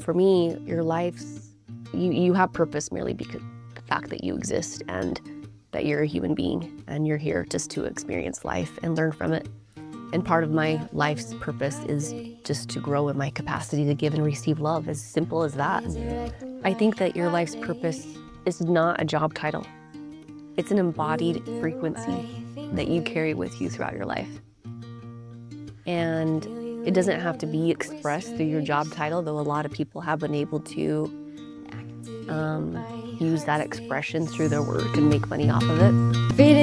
for me, your life's, you have purpose merely because the fact that you exist and that you're a human being and you're here just to experience life and learn from it. And part of my life's purpose is just to grow in my capacity to give and receive love, as simple as that. I think that your life's purpose is not a job title. It's an embodied frequency that you carry with you throughout your life. And it doesn't have to be expressed through your job title, though a lot of people have been able to use that expression through their work and make money off of it. Free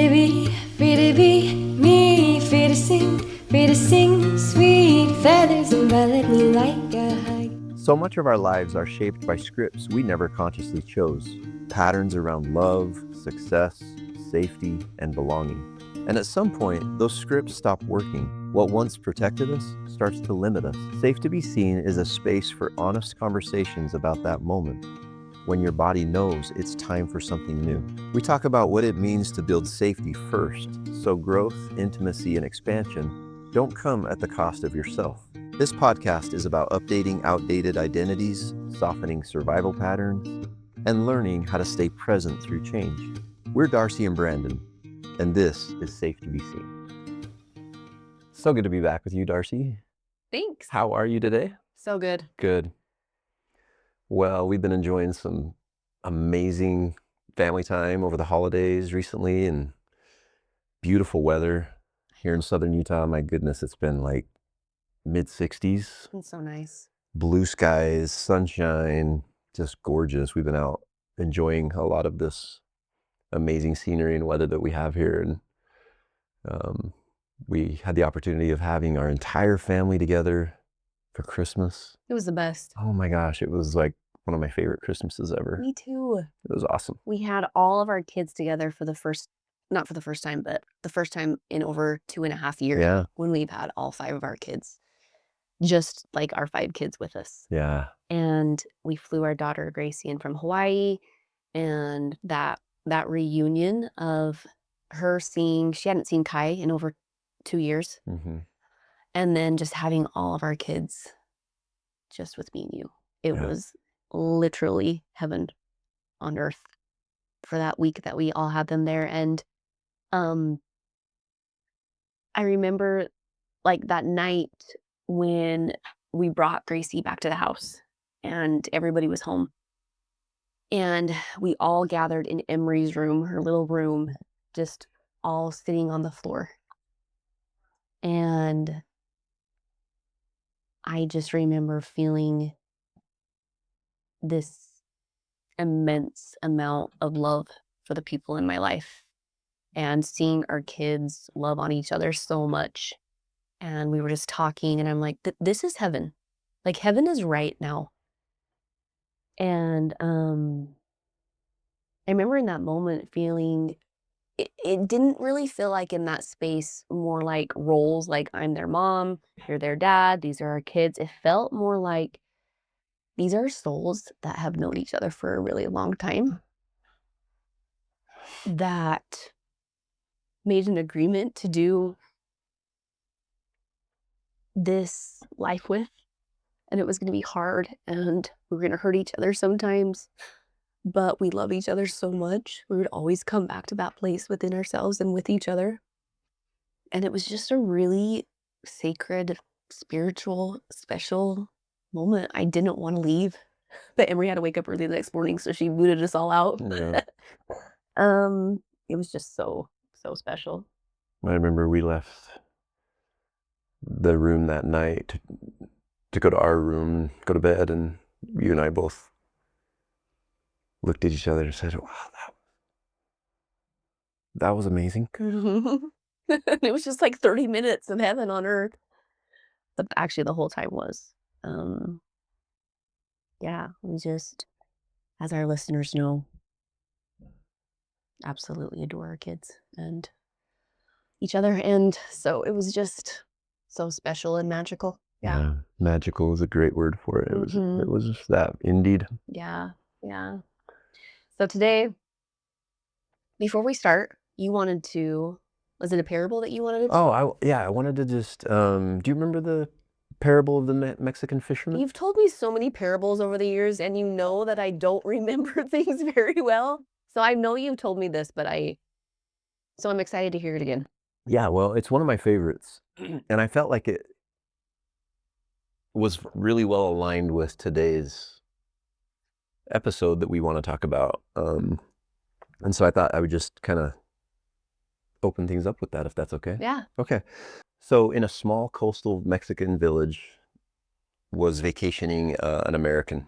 to be me, free to sing sweet feathers envelop me like a hug. So much of our lives are shaped by scripts we never consciously chose. Patterns around love, success, safety, and belonging. And at some point, those scripts stop working. What once protected us starts to limit us. Safe to be Seen is a space for honest conversations about that moment, when your body knows it's time for something new. We talk about what it means to build safety first, so growth, intimacy, and expansion don't come at the cost of yourself. This podcast is about updating outdated identities, softening survival patterns, and learning how to stay present through change. We're Darcy and Brandon, and this is Safe to be Seen. So good to be back with you, Darcy. Thanks. How are you today? So good. Good. Well, we've been enjoying some amazing family time over the holidays recently and beautiful weather here in southern Utah. My goodness, it's been like mid-60s. It's so nice. Blue skies, sunshine, just gorgeous. We've been out enjoying a lot of this amazing scenery and weather that we have here. And we had the opportunity of having our entire family together for Christmas. It was the best. Oh my gosh, it was like one of my favorite Christmases ever. Me too. It was awesome. We had all of our kids together for the first, not for the first time, but the first time in over 2.5 years. Yeah. When we've had all 5 of our kids, just like our 5 kids with us. Yeah. And we flew our daughter Gracie in from Hawaii, and that reunion of her seeing, she hadn't seen Kai in over 2 years. Mm-hmm. And then just having all of our kids just with me and you. It was literally heaven on earth for that week that we all had them there. And I remember like that night when we brought Gracie back to the house and everybody was home. And we all gathered in Emery's room, her little room, just all sitting on the floor. And I just remember feeling this immense amount of love for the people in my life and seeing our kids love on each other so much. And we were just talking and I'm like, this is heaven. Like heaven is right now. And I remember in that moment feeling, it didn't really feel like in that space more like roles, like I'm their mom, you're their dad, these are our kids. It felt more like these are souls that have known each other for a really long time that made an agreement to do this life with. And it was going to be hard and we were going to hurt each other sometimes, but we love each other so much. We would always come back to that place within ourselves and with each other. And it was just a really sacred, spiritual, special moment. I didn't want to leave, but Emery had to wake up early the next morning, so she booted us all out. Yeah. It was just so special. I remember we left the room that night to go to our room, go to bed, and you and I both looked at each other and said, wow, that was amazing. It was just like 30 minutes of heaven on earth. But actually the whole time was. We just, as our listeners know, absolutely adore our kids and each other. And so it was just so special and magical. Yeah. Magical is a great word for it. It was just that, indeed. Yeah. So today, before we start, you wanted to, was it a parable that you wanted to? Oh, I wanted to just, do you remember the parable of the Mexican fisherman? You've told me so many parables over the years, and you know that I don't remember things very well. So I know you've told me this, but so I'm excited to hear it again. Yeah, well, it's one of my favorites. And I felt like it was really well aligned with today's episode that we want to talk about. And so I thought I would just kind of open things up with that, if that's okay. Yeah. Okay. So in a small coastal Mexican village was vacationing an American.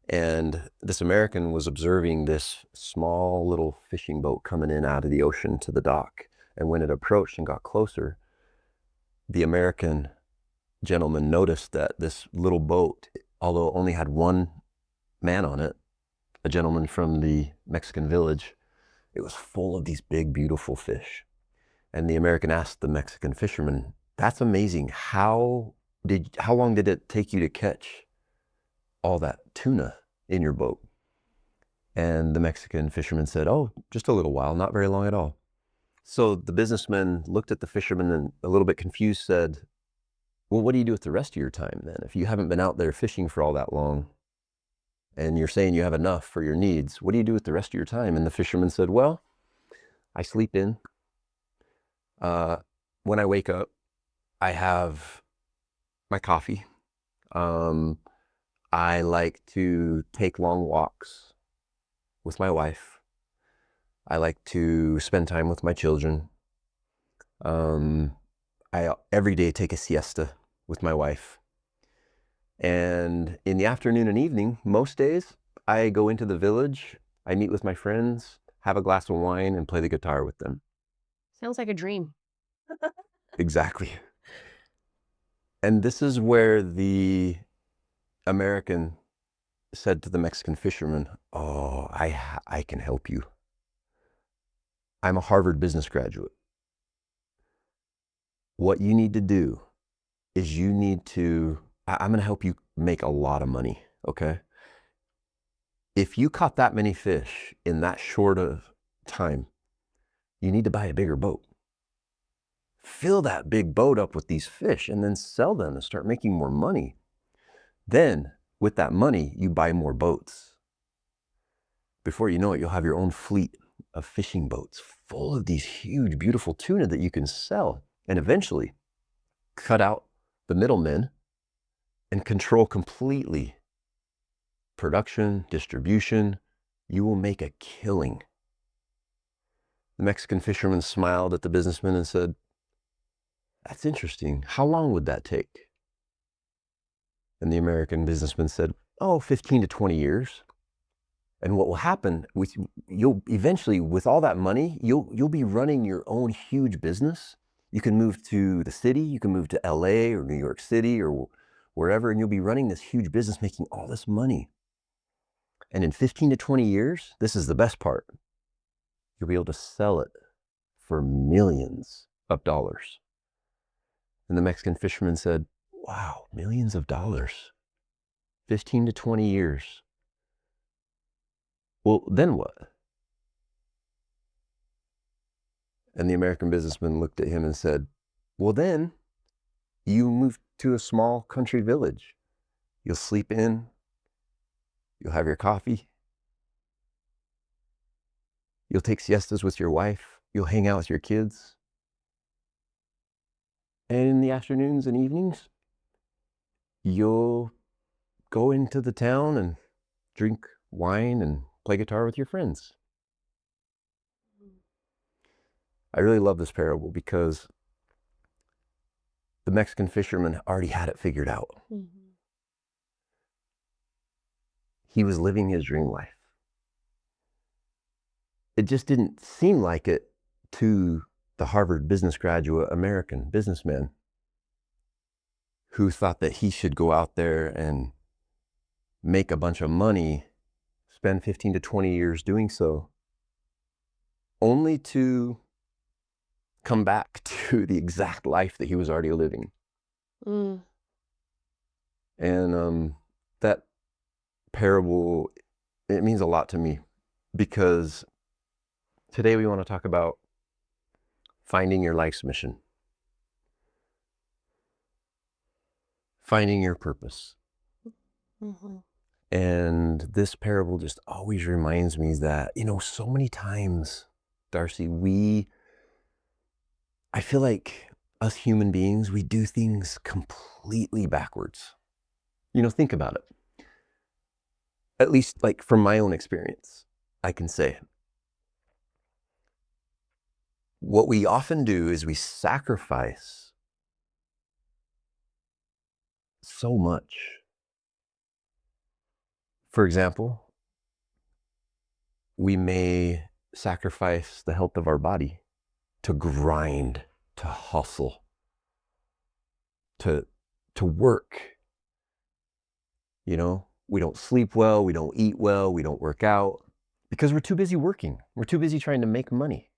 And this American was observing this small little fishing boat coming in out of the ocean to the dock. And when it approached and got closer, the American gentleman noticed that this little boat, although it only had one man on it, a gentleman from the Mexican village, it was full of these big, beautiful fish. And the American asked the Mexican fisherman, "That's amazing. How long did it take you to catch all that tuna in your boat?" And the Mexican fisherman said, "Oh, just a little while, not very long at all." So the businessman looked at the fisherman and, a little bit confused, said, "Well, what do you do with the rest of your time then? If you haven't been out there fishing for all that long and you're saying you have enough for your needs, what do you do with the rest of your time?" And the fisherman said, "Well, I sleep in. When I wake up, I have my coffee. I like to take long walks with my wife. I like to spend time with my children. I every day take a siesta with my wife. And in the afternoon and evening, most days, I go into the village, I meet with my friends, have a glass of wine, and play the guitar with them." Sounds like a dream. Exactly. And this is where the American said to the Mexican fisherman, "Oh, I can help you. I'm a Harvard business graduate. What you need to do is I'm going to help you make a lot of money, okay? If you caught that many fish in that short of time, you need to buy a bigger boat. Fill that big boat up with these fish and then sell them and start making more money. Then, with that money, you buy more boats. Before you know it, you'll have your own fleet of fishing boats full of these huge, beautiful tuna that you can sell, and eventually cut out the middlemen and control completely production, distribution. You will make a killing." The Mexican fisherman smiled at the businessman and said, "That's interesting. How long would that take?" And the American businessman said, "Oh, 15 to 20 years. And what will happen with you'll eventually, with all that money, you'll be running your own huge business. You can move to the city, you can move to LA or New York City or wherever, and you'll be running this huge business making all this money. And in 15 to 20 years, this is the best part, you'll be able to sell it for millions of dollars." And the Mexican fisherman said, "Wow, millions of dollars, 15 to 20 years. Well, then what?" And the American businessman looked at him and said, "Well, then you move to a small country village. You'll sleep in, you'll have your coffee, you'll take siestas with your wife, you'll hang out with your kids. And in the afternoons and evenings, you'll go into the town and drink wine and play guitar with your friends." I really love this parable because the Mexican fisherman already had it figured out. Mm-hmm. He was living his dream life. It just didn't seem like it to the Harvard business graduate American businessman who thought that he should go out there and make a bunch of money, spend 15 to 20 years doing so, only to come back to the exact life that he was already living. Mm. And that parable, it means a lot to me because today we want to talk about finding your life's mission. finding your purpose. Mm-hmm. And this parable just always reminds me that, so many times, Darcy, I feel like us human beings, we do things completely backwards. Think about it. At least like from my own experience, I can say what we often do is we sacrifice so much. For example, we may sacrifice the health of our body to grind, to hustle, to work. We don't sleep well, we don't eat well, we don't work out because we're too busy working. We're too busy trying to make money.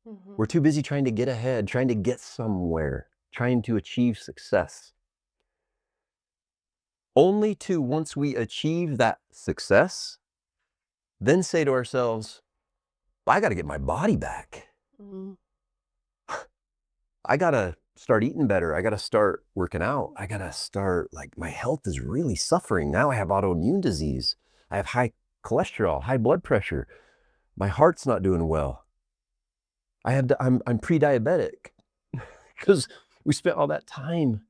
Mm-hmm. We're too busy trying to get ahead, trying to get somewhere, trying to achieve success. Only to, once we achieve that success, then say to ourselves, I got to get my body back. Mm-hmm. I got to start eating better. I got to start working out. I got to start, my health is really suffering. Now I have autoimmune disease. I have high cholesterol, high blood pressure. My heart's not doing well. I'm pre-diabetic because we spent all that time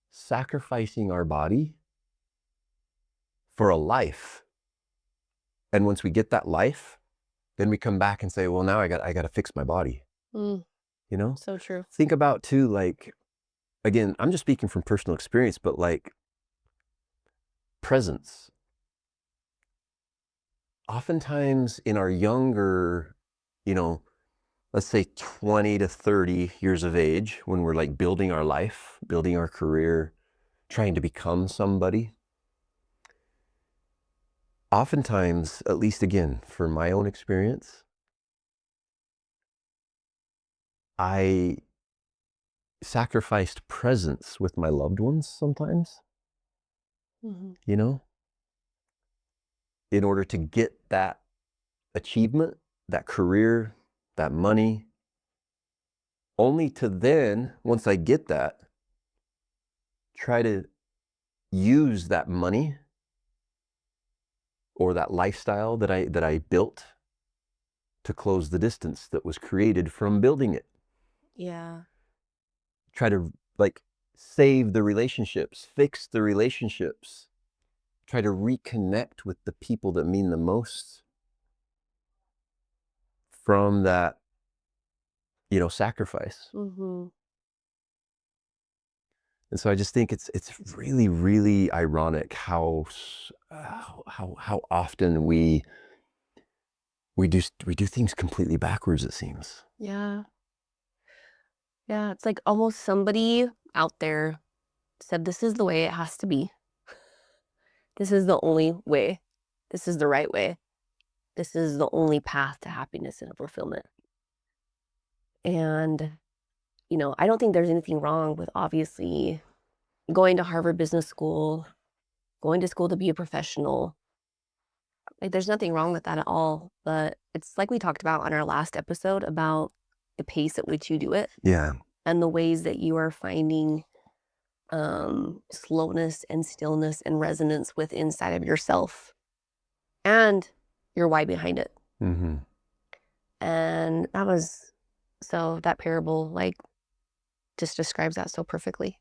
sacrificing our body for a life. And once we get that life, then we come back and say, well, now I got to fix my body. So true. Think about too, again, I'm just speaking from personal experience, but presence. Oftentimes in our younger, let's say 20 to 30 years of age, when we're building our life, building our career, trying to become somebody, oftentimes, at least again, for my own experience, I sacrificed presence with my loved ones sometimes, Mm-hmm. In order to get that achievement, that career, that money, only to then, once I get that, try to use that money or that lifestyle that I built to close the distance that was created from building it. Yeah. Try to save the relationships, fix the relationships, try to reconnect with the people that mean the most from that, sacrifice. Mm-hmm. And so I just think it's really, really ironic how often we do things completely backwards, it seems. Yeah. Yeah. It's like almost somebody out there said, this is the way it has to be. This is the only way. This is the right way. This is the only path to happiness and fulfillment. And, I don't think there's anything wrong with obviously going to Harvard Business School, going to school to be a professional. There's nothing wrong with that at all. But it's like we talked about on our last episode about the pace at which you do it. Yeah. And the ways that you are finding slowness and stillness and resonance with inside of yourself and your why behind it. Mm-hmm. And that parable just describes that so perfectly.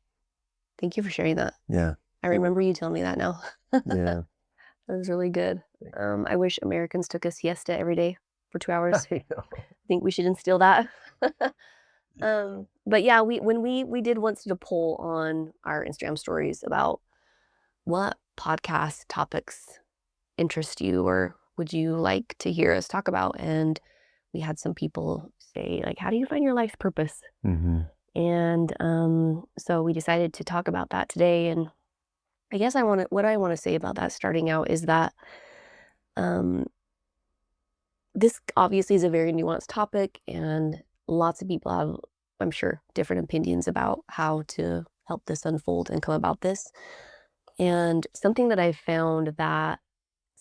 Thank you for sharing that. Yeah. I remember you telling me that now. Yeah. That was really good. I wish Americans took a siesta every day for 2 hours. I think we should instill that. But yeah, we did once did a poll on our Instagram stories about what podcast topics interest you or would you like to hear us talk about, and we had some people say how do you find your life's purpose? Mm-hmm. And so we decided to talk about that today. And I guess what I want to say about that starting out is that this obviously is a very nuanced topic, and lots of people have, I'm sure, different opinions about how to help this unfold and come about this. And something that I found that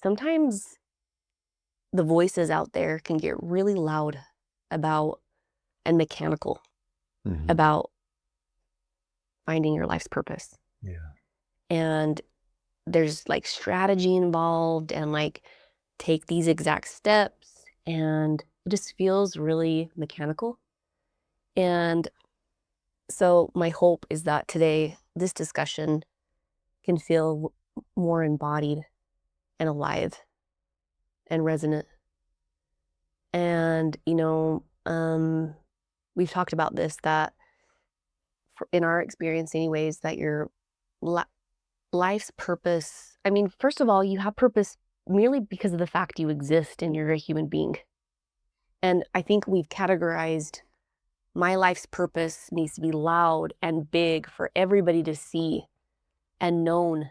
sometimes the voices out there can get really loud about and mechanical Mm-hmm. about finding your life's purpose. Yeah. and there's like strategy involved and like take these exact steps, and it just feels really mechanical. And so my hope is that today this discussion can feel more embodied and alive and resonant. And we've talked about this, that in our experience anyways, that your li- life's purpose, I mean, first of all, you have purpose merely because of the fact you exist and you're a human being. And I think we've categorized my life's purpose needs to be loud and big for everybody to see and known.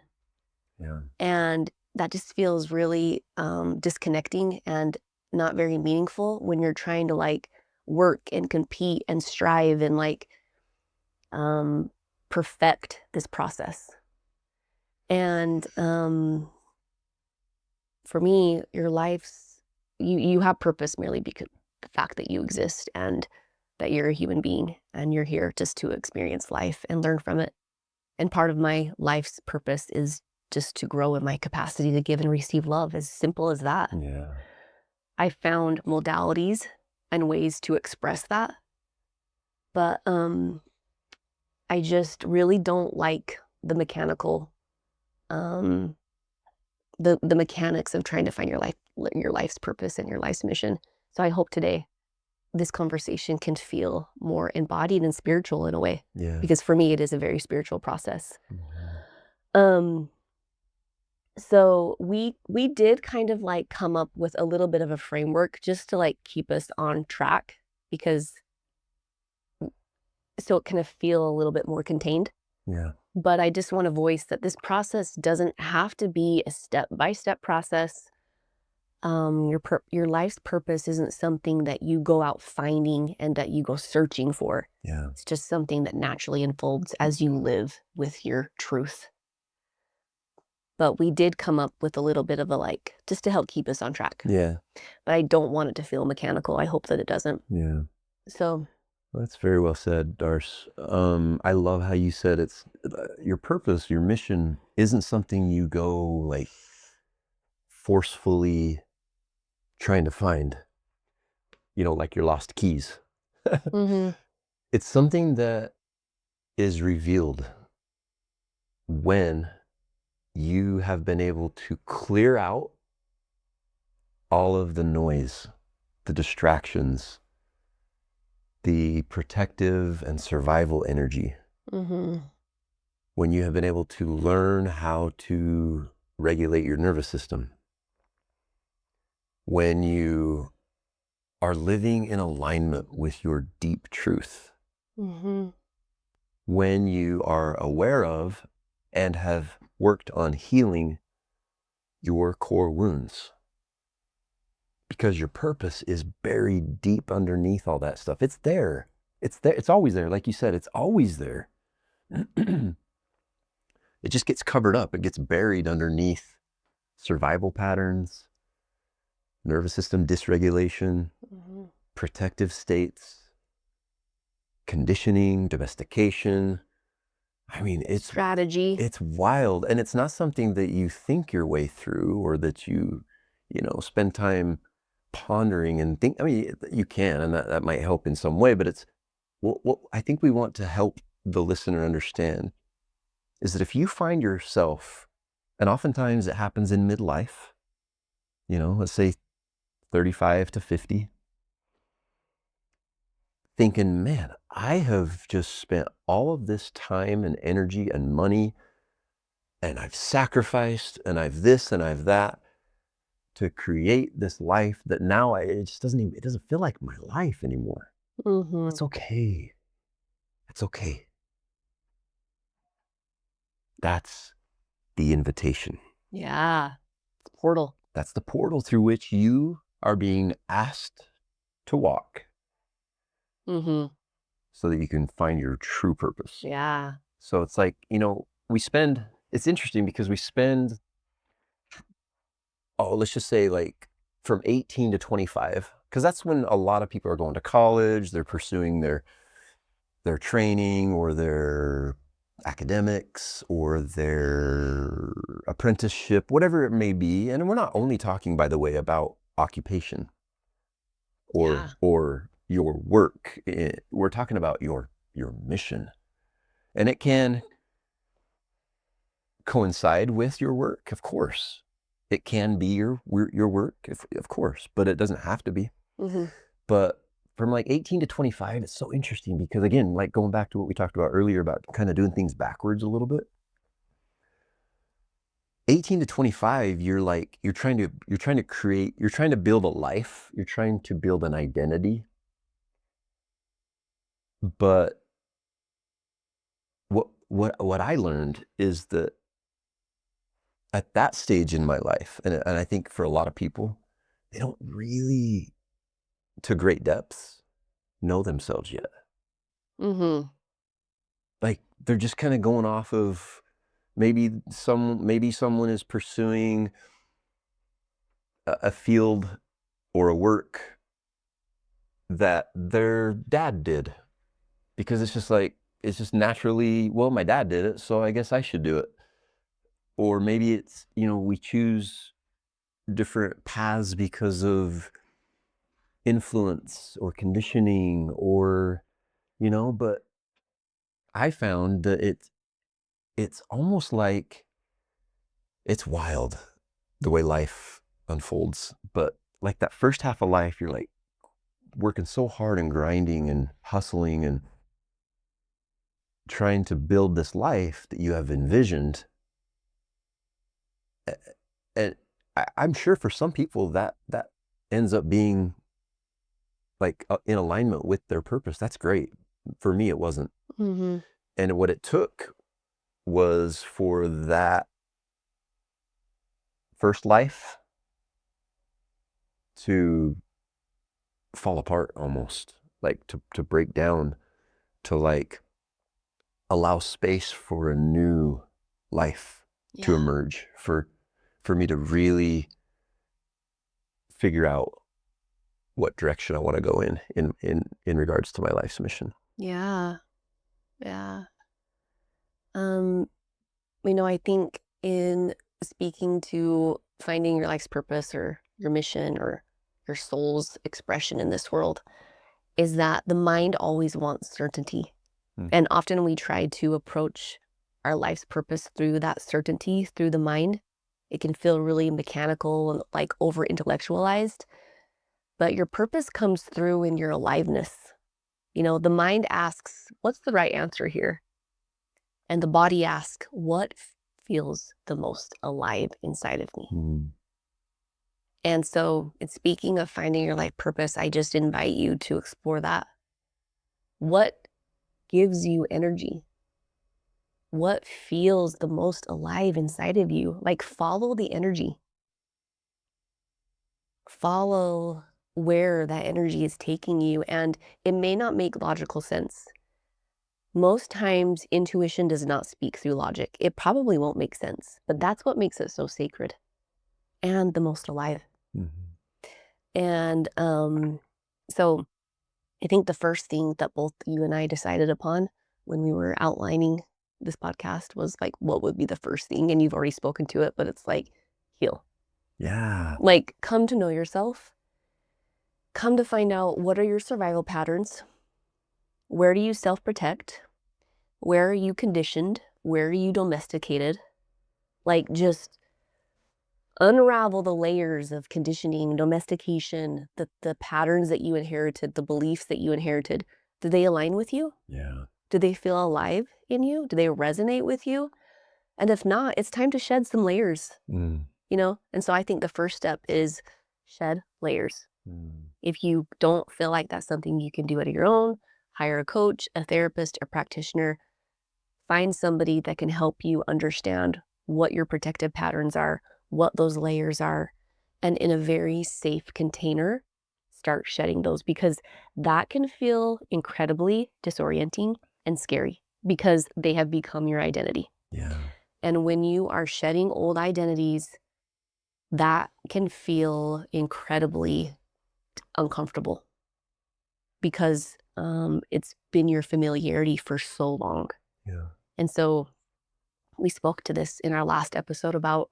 Yeah. And that just feels really disconnecting and not very meaningful when you're trying to like work and compete and strive and like perfect this process. And for me, your life's, you have purpose merely because the fact that you exist and that you're a human being and you're here just to experience life and learn from it. And part of my life's purpose is just to grow in my capacity to give and receive love, as simple as that. Yeah. I found modalities and ways to express that, but I just really don't like the mechanical, the mechanics of trying to find your life's purpose and your life's mission. So I hope today this conversation can feel more embodied and spiritual in a way, Yeah. because for me it is a very spiritual process. Mhm. So we did kind of like come up with a little bit of a framework just to like keep us on track, because so it kind of feel a little bit more contained. Yeah. But I just want to voice that this process doesn't have to be a step-by-step process. Your life's purpose isn't something that you go out finding and that you go searching for. Yeah. It's just something that naturally unfolds as you live with your truth. But we did come up with a little bit of a like, just to help keep us on track. Yeah. But I don't want it to feel mechanical. I hope that it doesn't. Yeah. So, Well, that's very well said, Darce. I love how you said it's your purpose, your mission isn't something you go like forcefully trying to find, like your lost keys. mhm, It's something that is revealed when you have been able to clear out all of the noise, the distractions, the protective and survival energy. mhm, When you have been able to learn how to regulate your nervous system, when you are living in alignment with your deep truth, mhm, when you are aware of and have worked on healing your core wounds, because your purpose is buried deep underneath all that stuff. It's there. It's there. It's always there. Like you said, it's always there. It just gets covered up. It gets buried underneath survival patterns, nervous system dysregulation, mhm. protective states, conditioning, domestication. I mean, Strategy. it's wild. And it's not something that you think your way through or that you spend time pondering and think. I mean, you can, and that might help in some way, but it's what I think we want to help the listener understand is that if you find yourself, and oftentimes it happens in midlife, let's say 35 to 50, thinking, man, I have just spent all of this time and energy and money, and I've sacrificed, and I've this and I've that to create this life that now it just it doesn't feel like my life anymore. Mhm. It's okay. It's okay. That's the invitation. Yeah. It's a portal. That's the portal through which you are being asked to walk Mhm. so that you can find your true purpose. Yeah. So it's like, it's interesting because we spend, let's just say like from 18 to 25, because that's when a lot of people are going to college, they're pursuing their training or their academics or their apprenticeship, whatever it may be. And we're not only talking, by the way, about occupation Yeah. or your work. We're talking about your mission. And it can coincide with your work, of course. It can be your work, of course, but it doesn't have to be. Mm-hmm. But from like 18 to 25, it's so interesting because, again, like going back to what we talked about earlier about kind of doing things backwards a little bit. 18 to 25, you're trying to build a life, you're trying to build an identity. But what I learned is that at that stage in my life, and I think for a lot of people, they don't really, to great depths, know themselves yet. Mm-hmm. Like they're just kind of going off of maybe someone is pursuing a field or a work that their dad did because it's just naturally, well, my dad did it, so I guess I should do it. Or maybe it's, we choose different paths because of influence or conditioning or, but I found that it's almost like it's wild the way life unfolds. But like that first half of life, you're like working so hard and grinding and hustling and trying to build this life that you have envisioned. And I'm sure for some people that ends up being like in alignment with their purpose. That's great. For me, it wasn't. Mm-hmm. And what it took was for that first life to fall apart almost, like to break down, to like allow space for a new life to Yeah. emerge, for me to really figure out what direction I want to go in regards to my life's mission. Yeah. Yeah. I think in speaking to finding your life's purpose or your mission or your soul's expression in this world is that the mind always wants certainty. Hmm. And often we try to approach our life's purpose through that certainty, through the mind. It can feel really mechanical and like over intellectualized, but your purpose comes through in your aliveness. The mind asks, what's the right answer here? And the body asks, what feels the most alive inside of me? Hmm. And so, in speaking of finding your life purpose, I just invite you to explore that. What gives you energy? What feels the most alive inside of you? Like, follow the energy. Follow where that energy is taking you. And it may not make logical sense. Most times, intuition does not speak through logic. It probably won't make sense, but that's what makes it so sacred and the most alive. Mm-hmm. And so I think the first thing that both you and I decided upon when we were outlining this podcast was like, what would be the first thing? And you've already spoken to it, but it's like, heal. Yeah. Like, come to know yourself. Come to find out, what are your survival patterns? Where do you self-protect? Where are you conditioned? Where are you domesticated? Like, just unravel the layers of conditioning, domestication, the patterns that you inherited, the beliefs that you inherited. Do they align with you? Yeah. Do they feel alive in you? Do they resonate with you? And if not, it's time to shed some layers, Mm. And so I think the first step is shed layers. Mm. If you don't feel like that's something you can do on your own, hire a coach, a therapist, a practitioner. Find somebody that can help you understand what your protective patterns are, what those layers are, and in a very safe container, start shedding those, because that can feel incredibly disorienting and scary because they have become your identity. Yeah. And when you are shedding old identities, that can feel incredibly uncomfortable because it's been your familiarity for so long. Yeah. And so we spoke to this in our last episode about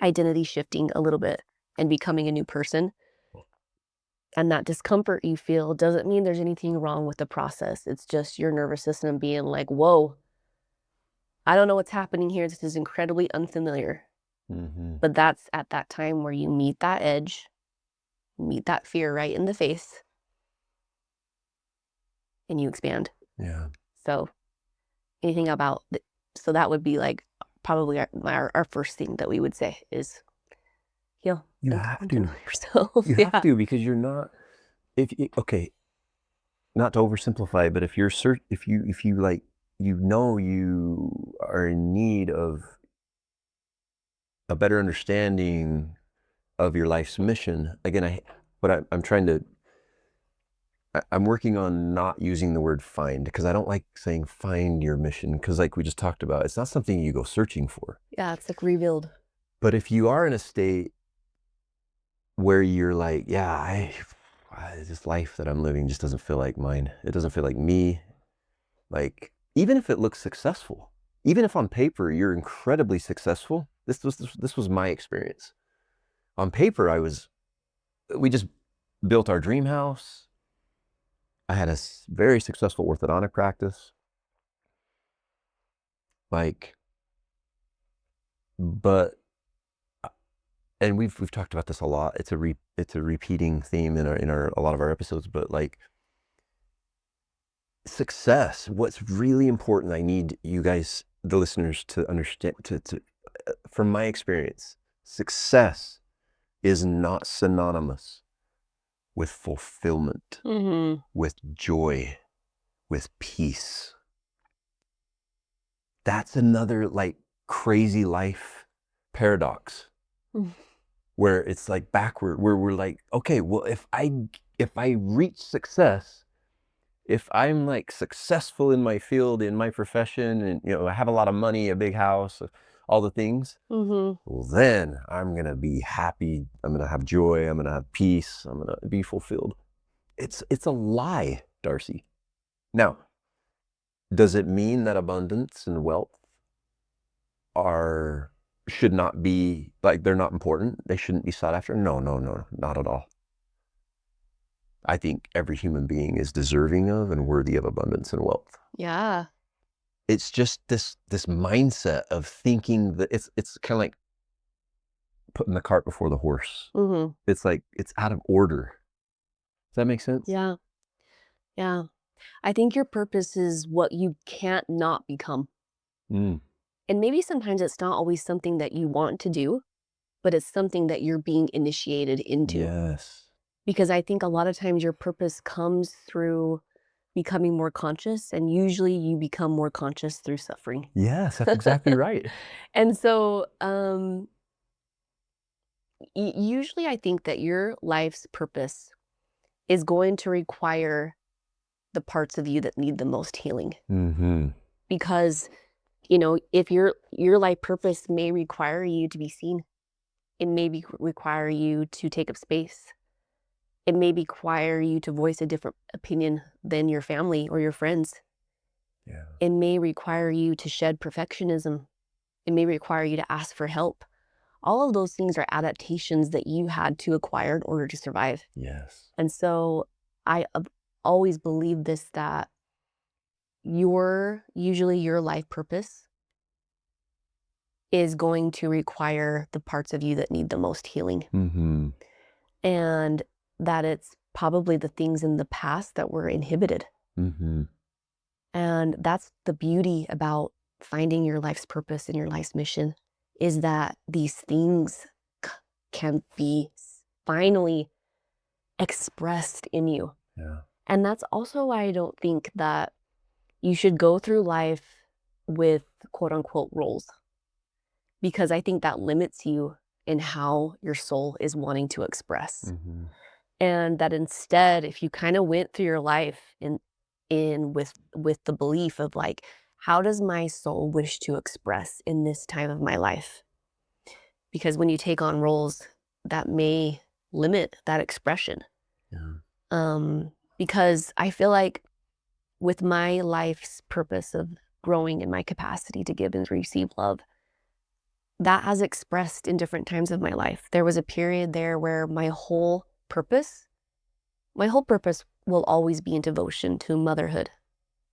identity shifting a little bit and becoming a new person. And that discomfort you feel doesn't mean there's anything wrong with the process. It's just your nervous system being like, whoa, I don't know what's happening here. This is incredibly unfamiliar. But that's at that time where you meet that edge, meet that fear right in the face, and you expand. Yeah. So anything about, so that would be like probably our first thing that we would say is heal. You and have come to. know yourself. You have to, because you're not, okay, not to oversimplify, but if you like, you are in need of a better understanding of your life's mission. Again, I'm working on not using the word find, because I don't like saying find your mission, because like we just talked about, it's not something you go searching for. Yeah, it's like rebuild. But if you are in a state where you're like, yeah, this life that I'm living just doesn't feel like mine. It doesn't feel like me. Like, even if it looks successful, even if on paper you're incredibly successful, this was my experience. On paper, we just built our dream house. I had a very successful orthodontic practice. Like, but, and we've talked about this a lot. It's a repeating theme in a lot of our episodes, but like, success, what's really important, I need you guys, the listeners, to understand, from my experience, success is not synonymous with fulfillment, with joy, with peace. That's another like crazy life paradox, where it's like backward, where we're like, okay, well, if I reach success, if I'm like successful in my field, in my profession, and I have a lot of money, a big house, all the things, well, then I'm gonna be happy. I'm gonna have joy. I'm gonna have peace. I'm gonna be fulfilled. It's a lie, Darcy. Now, does it mean that abundance and wealth should not be, like, they're not important? They shouldn't be sought after? No, not at all. I think every human being is deserving of and worthy of abundance and wealth. Yeah. It's just this mindset of thinking that it's kind of like putting the cart before the horse. It's like, it's out of order. Does that make sense? Yeah. Yeah. I think your purpose is what you can't not become. And maybe sometimes it's not always something that you want to do, but it's something that you're being initiated into. Yes. Because I think a lot of times your purpose comes through becoming more conscious, and usually you become more conscious through suffering. Yes, that's exactly right. And so usually I think that your life's purpose is going to require the parts of you that need the most healing. Because, if your life purpose may require you to be seen, it may require you to take up space. It may require you to voice a different opinion than your family or your friends. Yeah. It may require you to shed perfectionism. It may require you to ask for help. All of those things are adaptations that you had to acquire in order to survive. Yes. And so I have always believed this, that usually your life purpose is going to require the parts of you that need the most healing. And that it's probably the things in the past that were inhibited. And that's the beauty about finding your life's purpose and your life's mission, is that these things can be finally expressed in you. Yeah. And that's also why I don't think that you should go through life with quote unquote roles, because I think that limits you in how your soul is wanting to express. And that instead, if you kind of went through your life with the belief of like, how does my soul wish to express in this time of my life? Because when you take on roles, that may limit that expression. Yeah. Because I feel like with my life's purpose of growing in my capacity to give and receive love. That has expressed in different times of my life. There was a period there where my whole purpose will always be in devotion to motherhood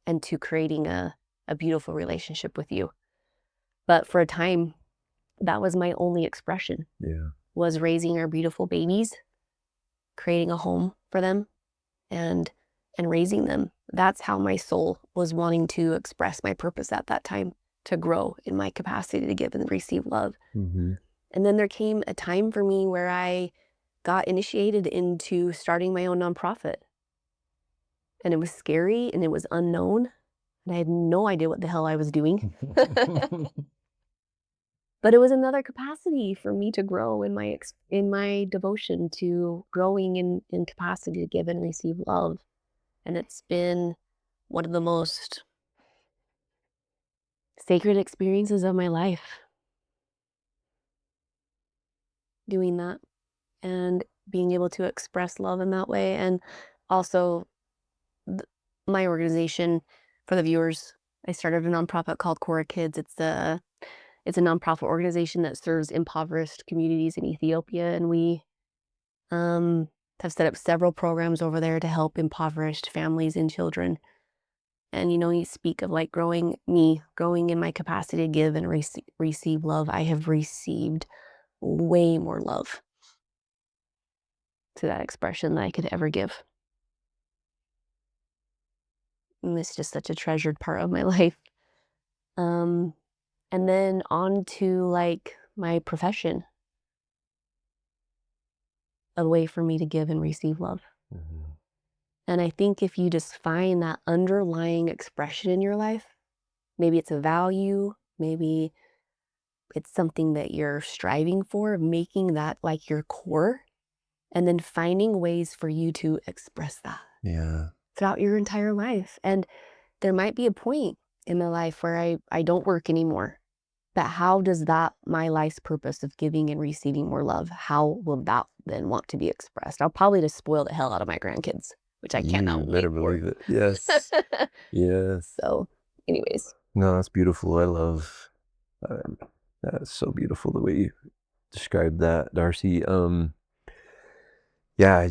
and to creating a beautiful relationship with you. But for a time, that was my only expression. Yeah. Was raising our beautiful babies, creating a home for them, and raising them. That's how my soul was wanting to express my purpose at that time, to grow in my capacity to give and receive love. Mm-hmm. And then there came a time for me where I got initiated into starting my own nonprofit. And it was scary and it was unknown. And I had no idea what the hell I was doing. But it was another capacity for me to grow in my devotion to growing in capacity to give and receive love. And it's been one of the most sacred experiences of my life, doing that and being able to express love in that way. And also my organization, for the viewers, I started a nonprofit called Cora Kids. It's a nonprofit organization that serves impoverished communities in Ethiopia, and we have set up several programs over there to help impoverished families and children. And you speak of like growing in my capacity to give and receive love. I have received way more love to that expression than I could ever give. And it's just such a treasured part of my life. And then on to like my profession, a way for me to give and receive love. Mm-hmm. And I think if you just find that underlying expression in your life, maybe it's a value, maybe it's something that you're striving for, making that like your core, and then finding ways for you to express that throughout your entire life. And there might be a point in my life where I don't work anymore. But how does my life's purpose of giving and receiving more love, how will that then want to be expressed? I'll probably just spoil the hell out of my grandkids, which I cannot wait better for. believe it. Yes. Yes. So, anyways. No, that's beautiful. I love that's so beautiful the way you described that, Darcy. Yeah,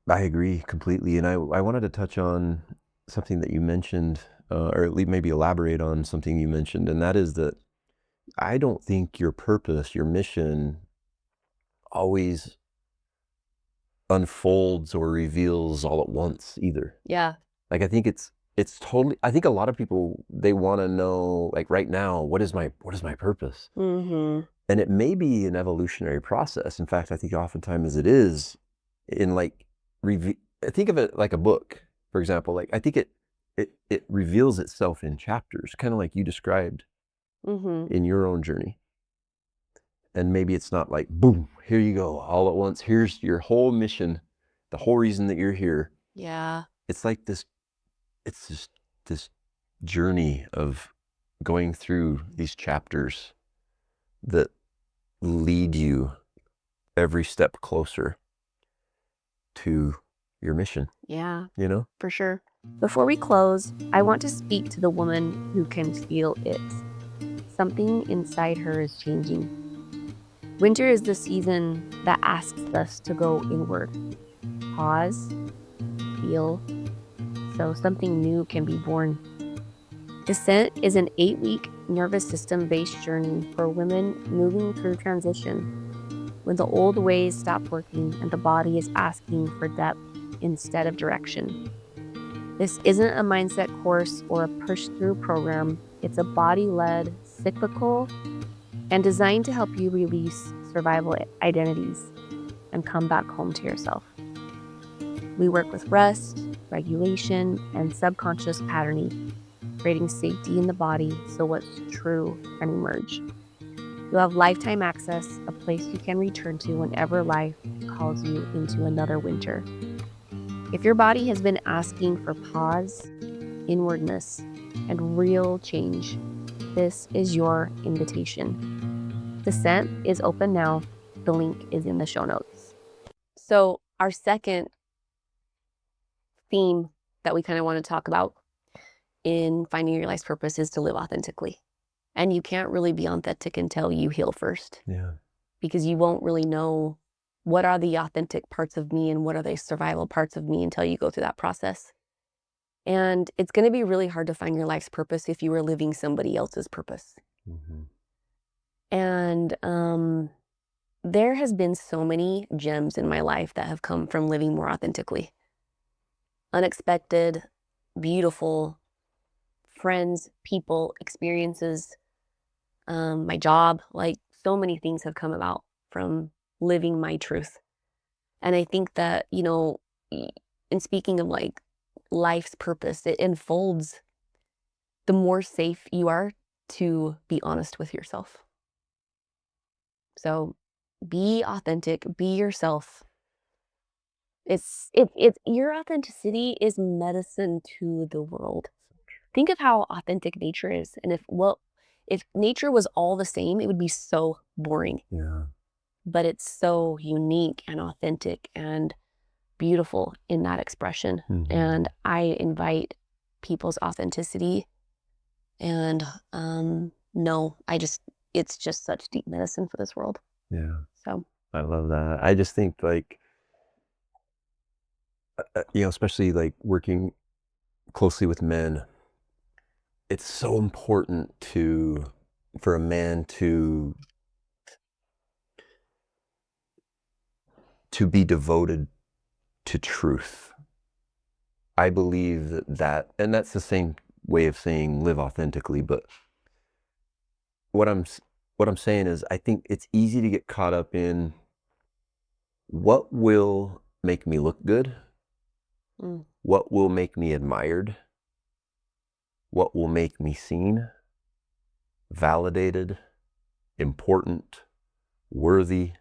I agree completely. And I wanted to touch on something that you mentioned, or at least maybe elaborate on something you mentioned, and that is that I don't think your purpose, your mission always unfolds or reveals all at once either. Yeah. Like I think it's totally, I think a lot of people, they want to know like right now, what is my purpose? Mm-hmm. And it may be an evolutionary process. In fact, I think oftentimes it is in like, think of it like a book, for example. Like I think it reveals itself in chapters, kind of like you described in your own journey. And maybe it's not like, boom, here you go, all at once. Here's your whole mission, the whole reason that you're here. Yeah. It's like this journey of going through these chapters that lead you every step closer to your mission. Yeah. You know? For sure. Before we close, I want to speak to the woman who can feel it. Something inside her is changing. Winter is the season that asks us to go inward. Pause, feel, so something new can be born. Descent is an 8-week nervous system-based journey for women moving through transition, when the old ways stop working and the body is asking for depth instead of direction. This isn't a mindset course or a push-through program. It's a body-led, cyclical, and designed to help you release survival identities and come back home to yourself. We work with rest, regulation, and subconscious patterning, creating safety in the body so what's true can emerge. You'll have lifetime access, a place you can return to whenever life calls you into another winter. If your body has been asking for pause, inwardness, and real change, this is your invitation. Descent is open now. The link is in the show notes. So our second theme that we kind of want to talk about in finding your life's purpose is to live authentically. And you can't really be authentic until you heal first, Yeah. because you won't really know what are the authentic parts of me and what are the survival parts of me until you go through that process. And it's going to be really hard to find your life's purpose if you were living somebody else's purpose. Mm-hmm. And there has been so many gems in my life that have come from living more authentically. Unexpected, beautiful friends, people, experiences, my job, like so many things have come about from living my truth. And I think that, in speaking of like life's purpose, it unfolds the more safe you are to be honest with yourself. So be authentic, be yourself. It's your authenticity is medicine to the world. Think of how authentic nature is. And if nature was all the same, it would be so boring. Yeah. But it's so unique and authentic and beautiful in that expression. Mm-hmm. And I invite people's authenticity. And no, it's just such deep medicine for this world. Yeah. So I love that. I just think like, especially like working closely with men, it's so important for a man to be devoted to truth. I believe that, and that's the same way of saying live authentically, but what I'm saying is I think it's easy to get caught up in what will make me look good, what will make me admired, what will make me seen, validated, important, worthy,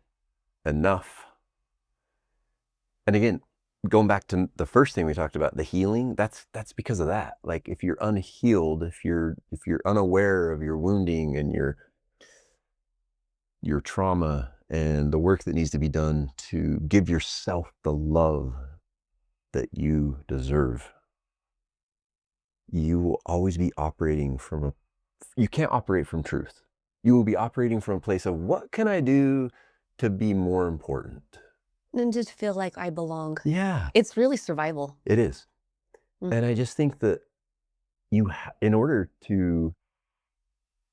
enough. And again, going back to the first thing we talked about, the healing, that's because of that. Like if you're unhealed, if you're unaware of your wounding and your trauma and the work that needs to be done to give yourself the love that you deserve, you will always be operating you can't operate from truth. You will be operating from a place of what can I do to be more important? and just feel like I belong. Yeah, It's really survival. it is. Mm. And I just think that in order to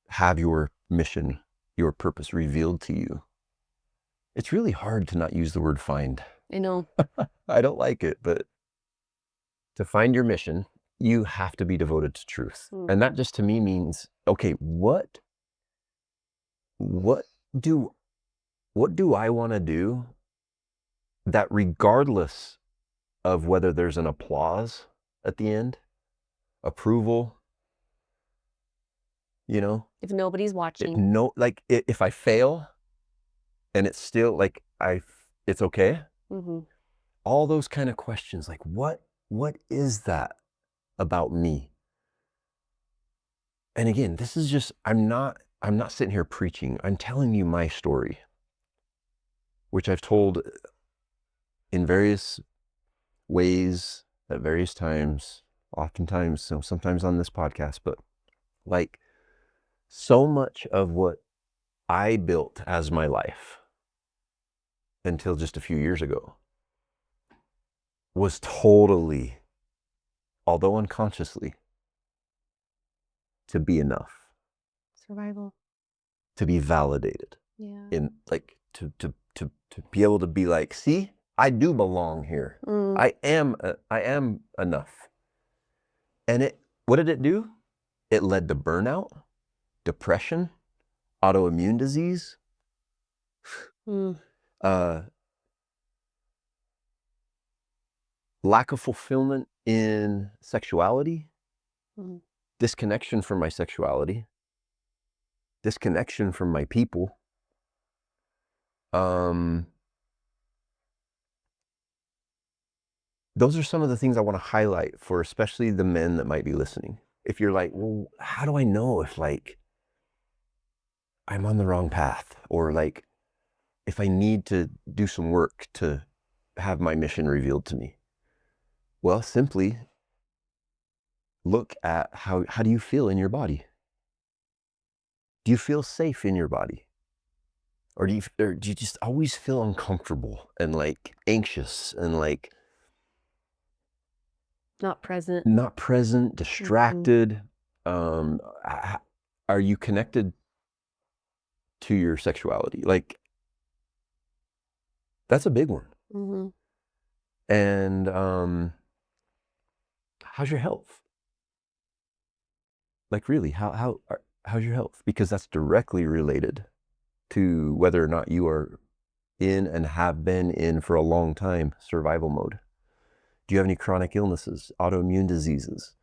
have your mission, your purpose revealed to you, it's really hard to not use the word find. I know. I don't like it, but to find your mission, you have to be devoted to truth. And that just to me means, okay, what do I want to do that regardless of whether there's an applause at the end, approval, If nobody's watching. if I fail and it's still like it's okay. Mm-hmm. All those kind of questions, like what is that about me? And again, this is just, I'm not sitting here preaching. I'm telling you my story, which I've told in various ways at various times, oftentimes, sometimes on this podcast, but like so much of what I built as my life until just a few years ago was totally, although unconsciously, to be enough, Survival. to be validated, Yeah. in like to be able to be like, see, I do belong here. I am enough. And what did it do? It led to burnout, depression, autoimmune disease, lack of fulfillment in sexuality, disconnection from my sexuality, disconnection from my people. Those are some of the things I want to highlight for especially the men that might be listening. If you're like, well, how do I know if like I'm on the wrong path, or like if I need to do some work to have my mission revealed to me? Well, simply look at how do you feel in your body? Do you feel safe in your body? Or do you just always feel uncomfortable and like anxious and like Not present. not present, distracted? H- are you connected to your sexuality? Like, that's a big one. Mm-hmm. And how's your health? Like, really, how's your health? Because that's directly related to whether or not you are in and have been in for a long time survival mode. Do you have any chronic illnesses, autoimmune diseases,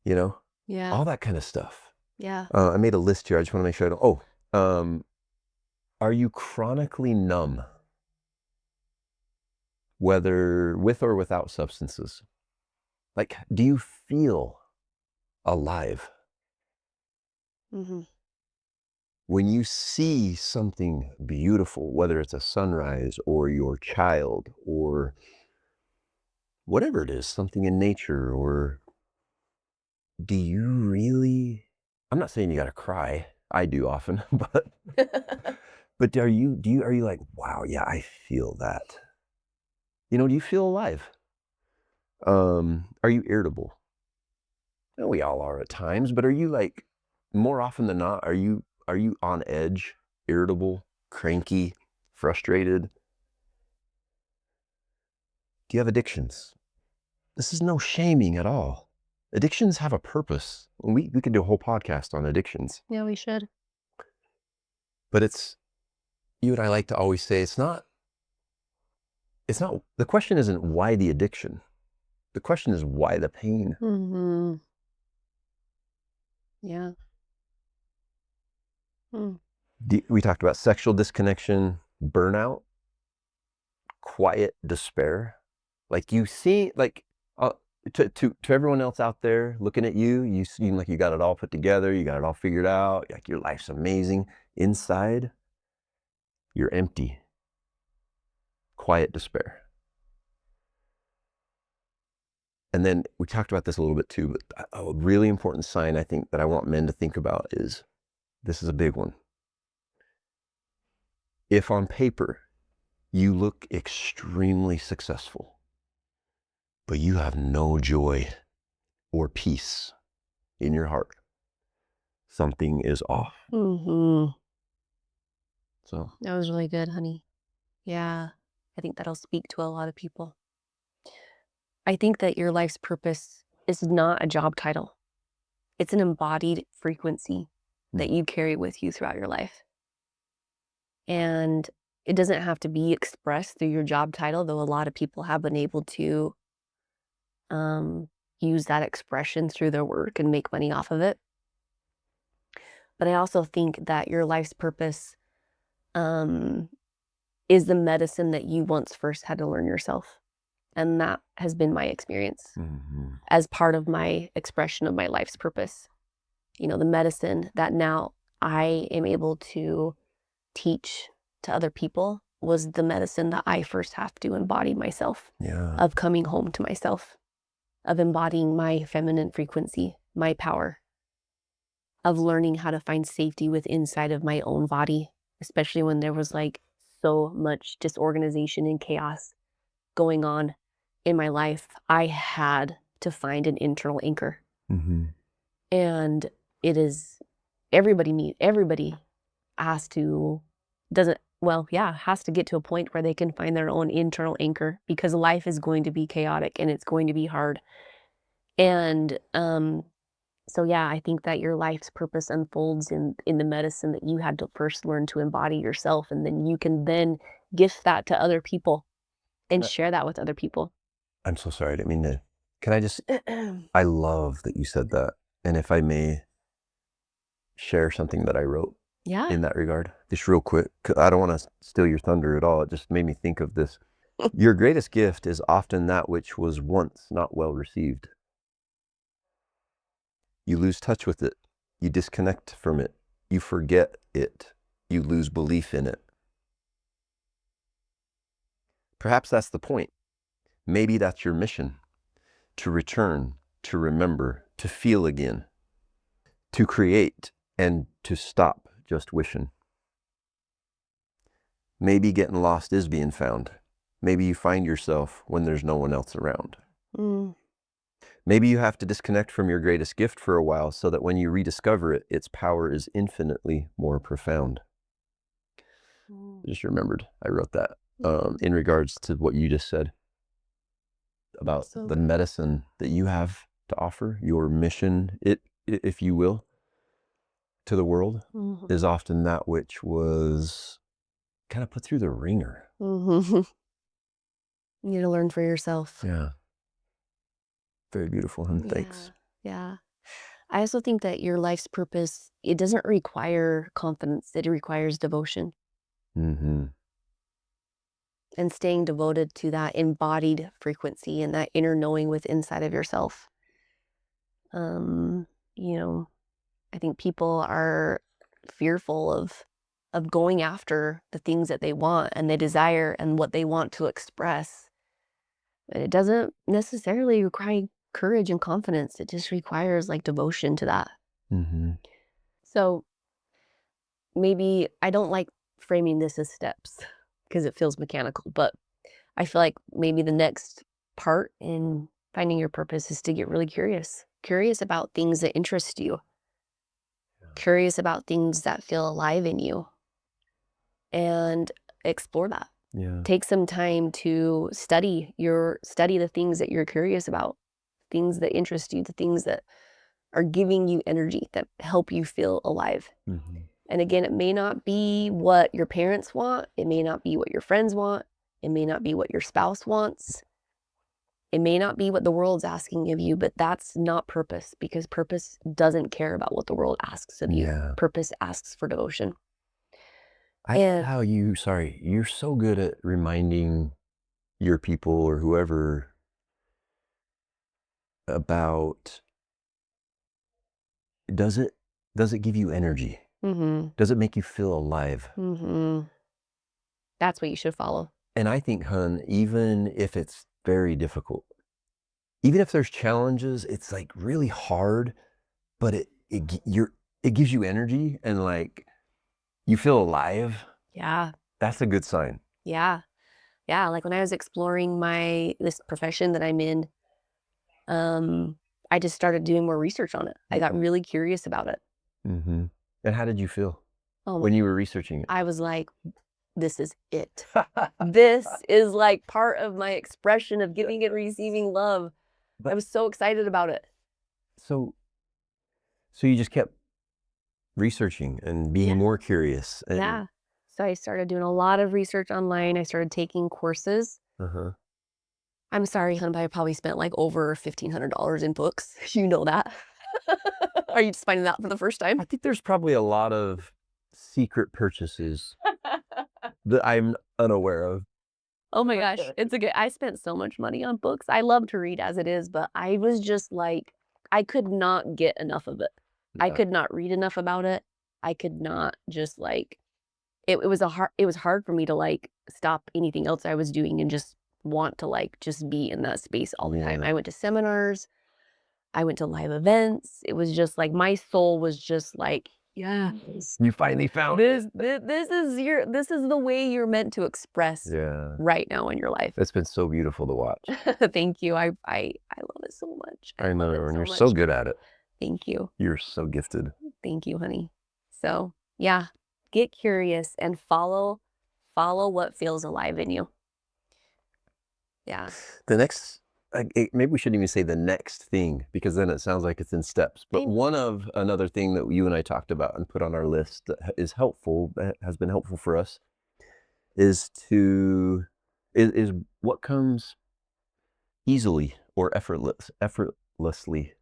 you know, Yeah. all that kind of stuff? Yeah. I made a list here. I just want to make sure I don't. Are you chronically numb, whether with or without substances? Like, do you feel alive? Mm-hmm. When you see something beautiful, whether it's a sunrise or your child or whatever it is, something in nature, or do you really, I'm not saying you got to cry. I do often, but are you like, wow, yeah, I feel that. Do you feel alive? Are you irritable? We all are at times, but are you like, more often than not, are you on edge, irritable, cranky, frustrated? Do you have addictions? This is no shaming at all. Addictions have a purpose. We could do a whole podcast on addictions. Yeah, we should. But you and I like to always say the question isn't why the addiction. The question is why the pain. Mm-hmm. Yeah. Mm. We talked about sexual disconnection, burnout, quiet despair. Like you see, like to everyone else out there looking at you, you seem like you got it all put together, you got it all figured out, like your life's amazing. Inside, you're empty. Quiet despair. And then we talked about this a little bit too, but a really important sign I think that I want men to think about is, this is a big one. If on paper you look extremely successful, but you have no joy or peace in your heart, something is off. Mm-hmm. So That was really good, honey. Yeah. I think that'll speak to a lot of people. I think that your life's purpose is not a job title. It's an embodied frequency that you carry with you throughout your life. And it doesn't have to be expressed through your job title, though a lot of people have been able to use that expression through their work and make money off of it. But I also think that your life's purpose is the medicine that you once first had to learn yourself. And that has been my experience as part of my expression of my life's purpose. The medicine that now I am able to teach to other people was the medicine that I first have to embody myself, yeah. of coming home to myself, of embodying my feminine frequency, my power, of learning how to find safety inside of my own body, especially when there was like so much disorganization and chaos going on in my life. I had to find an internal anchor. And it is, everybody has to, has to get to a point where they can find their own internal anchor, because life is going to be chaotic and it's going to be hard. And so yeah, I think that your life's purpose unfolds in the medicine that you had to first learn to embody yourself, and then you can then gift that to other people and share that with other people. I'm so sorry. I didn't mean to. Can I just, I love that you said that. And if I may share something that I wrote Yeah. in that regard, just real quick, 'cause I don't want to steal your thunder at all. It just made me think of this. Your greatest gift is often that which was once not well received. You lose touch with it. You disconnect from it. You forget it. You lose belief in it. Perhaps that's the point. Maybe that's your mission, to return, to remember, to feel again, to create, and to stop just wishing. Maybe getting lost is being found. Maybe you find yourself when there's no one else around. Mm. Maybe you have to disconnect from your greatest gift for a while so that when you rediscover it, its power is infinitely more profound. I just remembered I wrote that in regards to what you just said about So the good. medicine that you have to offer, your mission, if you will, to the world Mhm. is often that which was kind of put through the ringer. Mhm. You need to learn for yourself. Yeah. Very beautiful, and thanks. Yeah. I also think that your life's purpose, it doesn't require confidence. It requires devotion Mm-hmm. and staying devoted to that embodied frequency and that inner knowing with inside of yourself. Um, you know, I think people are fearful of going after the things that they want and they desire and what they want to express. And it doesn't necessarily require courage and confidence. It just requires like devotion to that. Mm-hmm. So maybe I don't like framing this as steps because it feels mechanical, but I feel like maybe the next part in finding your purpose is to get really curious about things that interest you, curious about things that feel alive in you, and explore that. Yeah. Take some time to study the things that you're curious about, things that interest you, the things that are giving you energy that help you feel alive. Mm-hmm. And again, it may not be what your parents want. It may not be what your friends want. It may not be what your spouse wants. It may not be what the world's asking of you, but that's not purpose because purpose doesn't care about what the world asks of you. Yeah. Purpose asks for devotion. I And how you're so good at reminding your people or whoever about does it give you energy? mm-hmm, Does it make you feel alive? mm-hmm, that's what you should follow. And I think, hun, even if it's very difficult, even if there's challenges, it's like really hard, but it gives you energy and like you feel alive. Yeah, That's a good sign. yeah, yeah. Like when I was exploring this profession that I'm in, um, I just started doing more research on it. I got really curious about it. Mm-hmm. And how did you feel Oh when you were researching I was like, this is it. This is like part of my expression of giving and receiving love. I But was so excited about it. so you just kept researching and being Yeah. more curious and Yeah. So I started doing a lot of research online. I started taking courses. uh-huh. I'm sorry, hun, but I probably spent like over $1,500 in books. You know that. Are you just finding that for the first time? I think there's probably a lot of secret purchases that I'm unaware of. Oh my gosh, it's a good I spent so much money on books. I love to read as it is, but I was just like I could not get enough of it. I Yeah. could not read enough about it. I could not just like it was hard for me to like stop anything else I was doing and just want to like just be in that space all the time. Yeah. I went to seminars, I went to live events. It was just like my soul was just like, yes. You finally found This is the way you're meant to express Yeah. right now in your life. It's been so beautiful to watch. Thank you. I love it so much. I love know, it and so you're much. so good at it. Thank you. You're so gifted. Thank you, honey. So, yeah, get curious and follow what feels alive in you. Yeah. The next, maybe we shouldn't even say the next thing because then it sounds like it's in steps. But one of another thing that you and I talked about and put on our list that is helpful, that has been helpful for us, is what comes easily or effortlessly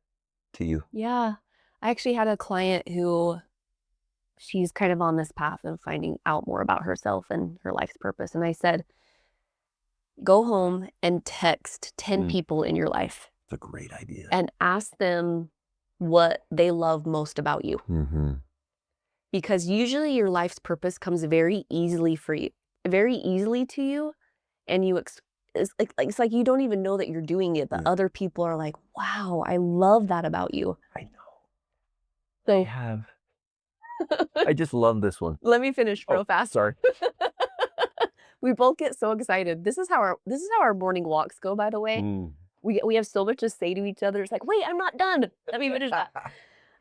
to you. Yeah. I actually had a client who she's kind of on this path of finding out more about herself and her life's purpose. And I said, go home and text 10 Mm. people in your life It's a great idea. and ask them what they love most about you. Mm-hmm. Because usually your life's purpose comes very easily to you, and it's like you don't even know that you're doing it, but Yeah. other people are like, wow, I love that about you. I know. So have. I just love this one. let me finish real Oh, fast. sorry. We both get so excited. This is how our morning walks go, by the way. Mm. We have so much to say to each other. It's like, wait, I'm not done. Let me finish that.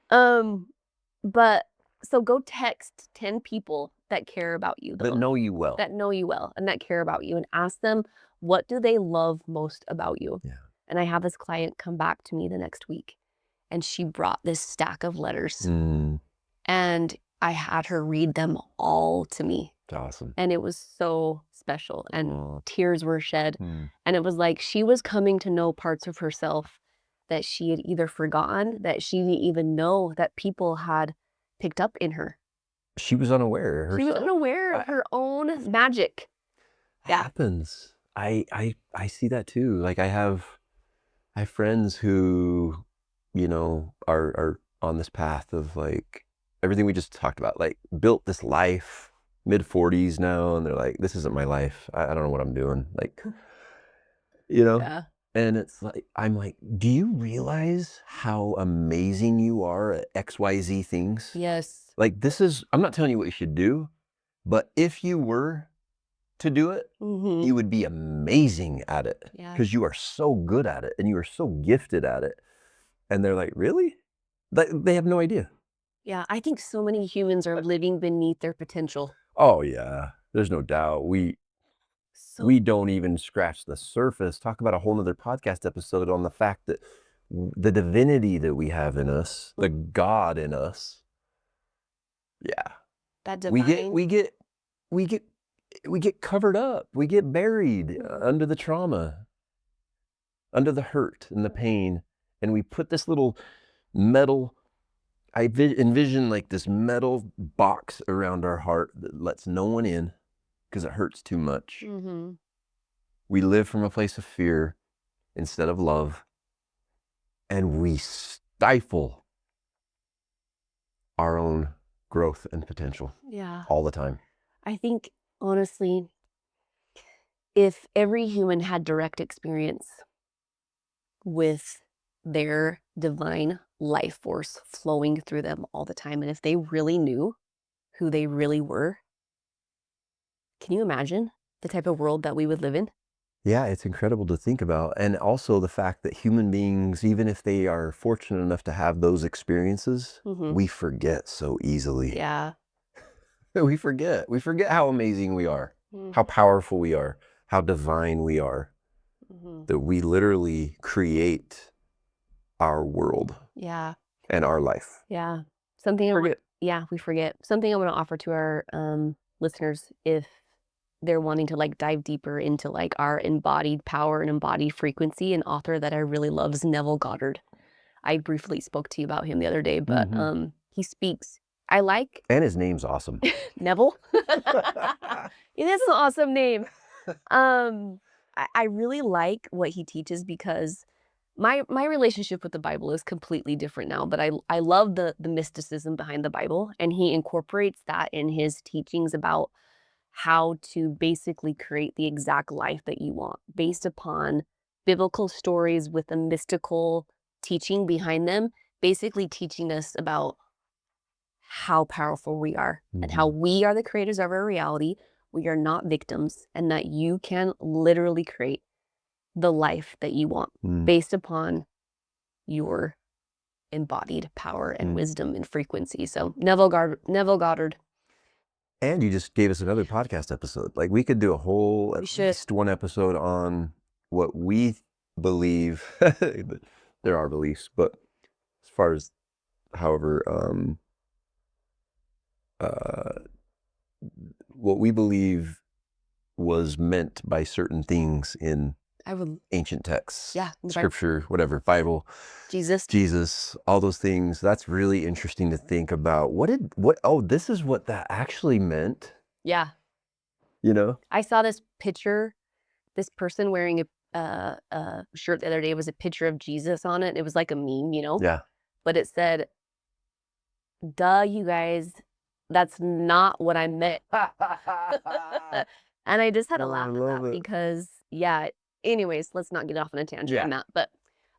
Um, but so go text 10 people that care about you the That most, know you well. that know you well and that care about you, and ask them, what do they love most about you? Yeah. And I had this client come back to me the next week, and she brought this stack of letters, Mm. and I had her read them all to me. It's awesome. And it was so special, and Aw. tears were shed. Mm. And it was like she was coming to know parts of herself that she had either forgotten, that she didn't even know that people had picked up in her. She was unaware herself. She was unaware of her own magic. Yeah. Happens. I see that too. Like I have friends who, you know, are on this path of like everything we just talked about, like built this life, mid-40s now, and they're like, this isn't my life. I don't know what I'm doing. Like, you know? Yeah. And it's like, I'm like, do you realize how amazing you are at XYZ things? Yes. Like I'm not telling you what you should do, but if you were to do it, Mm-hmm. you would be amazing at it. Yeah. Because you are so good at it and you are so gifted at it. And they're like, really? They have no idea. Yeah. I think so many humans are living beneath their potential. Oh yeah, there's no doubt. We don't even scratch the surface. Talk about a whole nother podcast episode on the fact that the divinity that we have in us, the God in us. Yeah. That divine. We get covered up. We get buried under the trauma, under the hurt and the pain. And we put this little metal, I envision like this metal box around our heart that lets no one in because it hurts too much. Mm-hmm. We live from a place of fear instead of love. And we stifle our own growth and potential. Yeah. All the time. I think, honestly, if every human had direct experience with their divine life force flowing through them all the time, and if they really knew who they really were, can you imagine the type of world that we would live in? Yeah, it's incredible to think about. And also the fact that human beings, even if they are fortunate enough to have those experiences, we forget so easily. Yeah. We forget how amazing we are, how powerful we are, how divine we are, that we literally create our world. Yeah. And our life. Yeah. We forget. Something I want to offer to our listeners, if they're wanting to like dive deeper into like our embodied power and embodied frequency. An author that I really love is Neville Goddard. I briefly spoke to you about him the other day, but he speaks. And his name's awesome. Neville. It is an awesome name. I really like what he teaches because my relationship with the Bible is completely different now, but I love the mysticism behind the Bible, and he incorporates that in his teachings about how to basically create the exact life that you want based upon biblical stories with a mystical teaching behind them, basically teaching us about how powerful we are and how we are the creators of our reality. We are not victims, and that you can literally create the life that you want based upon your embodied power and wisdom and frequency. So Neville Goddard. And you just gave us another podcast episode. Like we could do a whole, at least one episode on what we believe. There are beliefs, but as far as however, what we believe was meant by certain things in ancient texts, scripture, whatever, Bible, Jesus, all those things. That's really interesting to think about. This is what that actually meant. Yeah. You know? I saw this picture, this person wearing a shirt the other day. It was a picture of Jesus on it. It was like a meme, you know? Yeah. But it said, duh, you guys, that's not what I meant. And I just had to laugh at that because, yeah, Anyways, let's not get off on a tangent Yeah. on that. But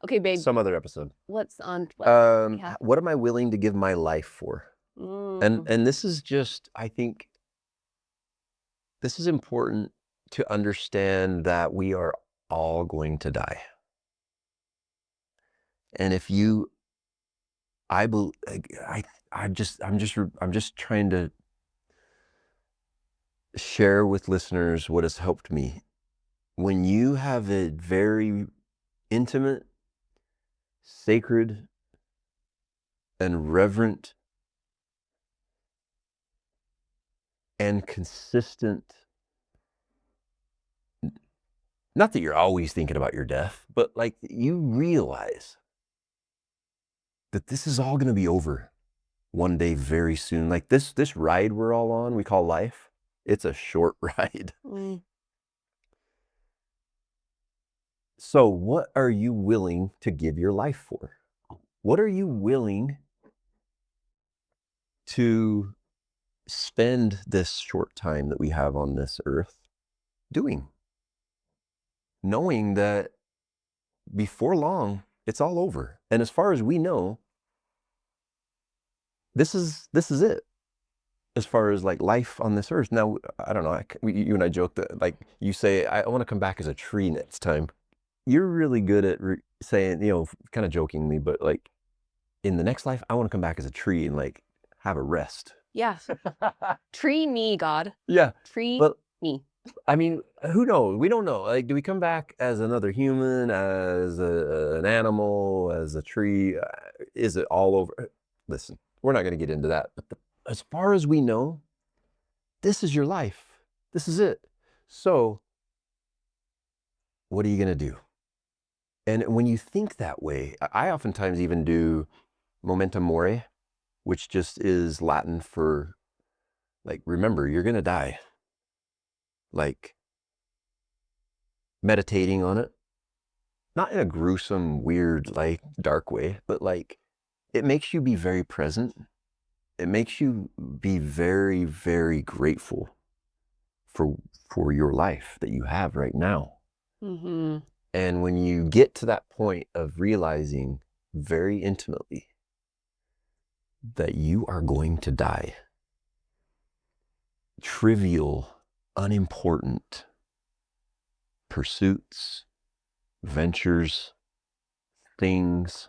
okay, babe, Some other episode. what's on what? Yeah. What am I willing to give my life for? Mm. And this is just, I think this is important to understand that we are all going to die. And if you, I'm just trying to share with listeners what has helped me. When you have a very intimate, sacred, and reverent and consistent, not that you're always thinking about your death, but like you realize that this is all going to be over one day very soon. Like this ride we're all on, we call life, it's a short ride. Mm. So what are you willing to give your life for? What are you willing to spend this short time that we have on this earth doing? Knowing that before long, it's all over. And as far as we know, this is it. As far as like life on this earth. Now, I don't know, you and I joke that like you say, I want to come back as a tree next time. You're really good at saying, kind of jokingly, but like in the next life, I want to come back as a tree and like have a rest. Yeah. Tree me, God. Yeah. Tree But me. I mean, who knows? We don't know. Like, do we come back as another human, as an animal, as a tree? Is it all over? Listen, we're not going to get into that. But as far as we know, this is your life. This is it. So what are you going to do? And when you think that way, I oftentimes even do memento mori, which just is Latin for like, remember, you're going to die. Like meditating on it, not in a gruesome, weird, like dark way, but like it makes you be very present. It makes you be very, very grateful for your life that you have right now. Mm-hmm. And when you get to that point of realizing very intimately that you are going to die, trivial, unimportant pursuits, ventures, things,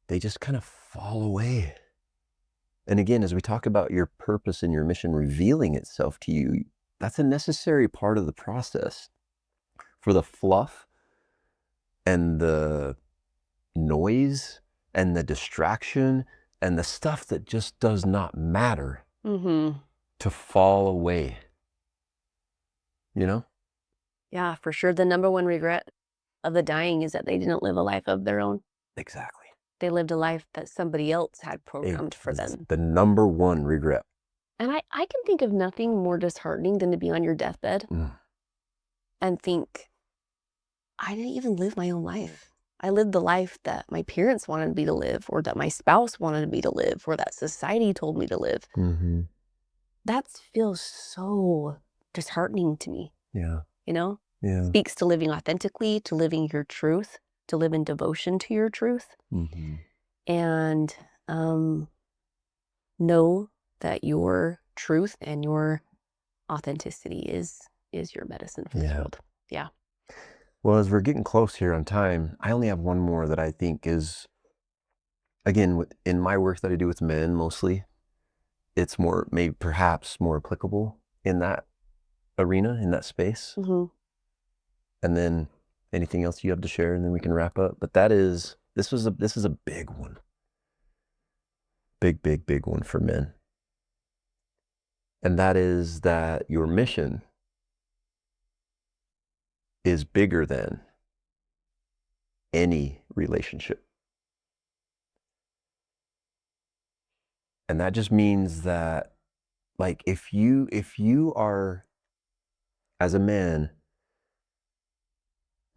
they just kind of fall away. And again, as we talk about your purpose and your mission revealing itself to you, that's a necessary part of the process. For the fluff and the noise and the distraction and the stuff that just does not matter to fall away, Yeah, for sure. The number one regret of the dying is that they didn't live a life of their own. Exactly. They lived a life that somebody else had programmed for them. The number one regret. And I can think of nothing more disheartening than to be on your deathbed and think, I didn't even live my own life. I lived the life that my parents wanted me to live, or that my spouse wanted me to live, or that society told me to live. Mm-hmm. That feels so disheartening to me. Yeah. Yeah. Speaks to living authentically, to living your truth, to live in devotion to your truth. Mm-hmm. And know that your truth and your authenticity is your medicine for this world. Yeah. Well, as we're getting close here on time, I only have one more that I think is, again, in my work that I do with men mostly, it's more, maybe perhaps more applicable in that arena, in that space. Mm-hmm. And then anything else you have to share, and then we can wrap up. But this is a big one. Big, big, big one for men. And that is that your mission is bigger than any relationship. And that just means that, like, if you are, as a man,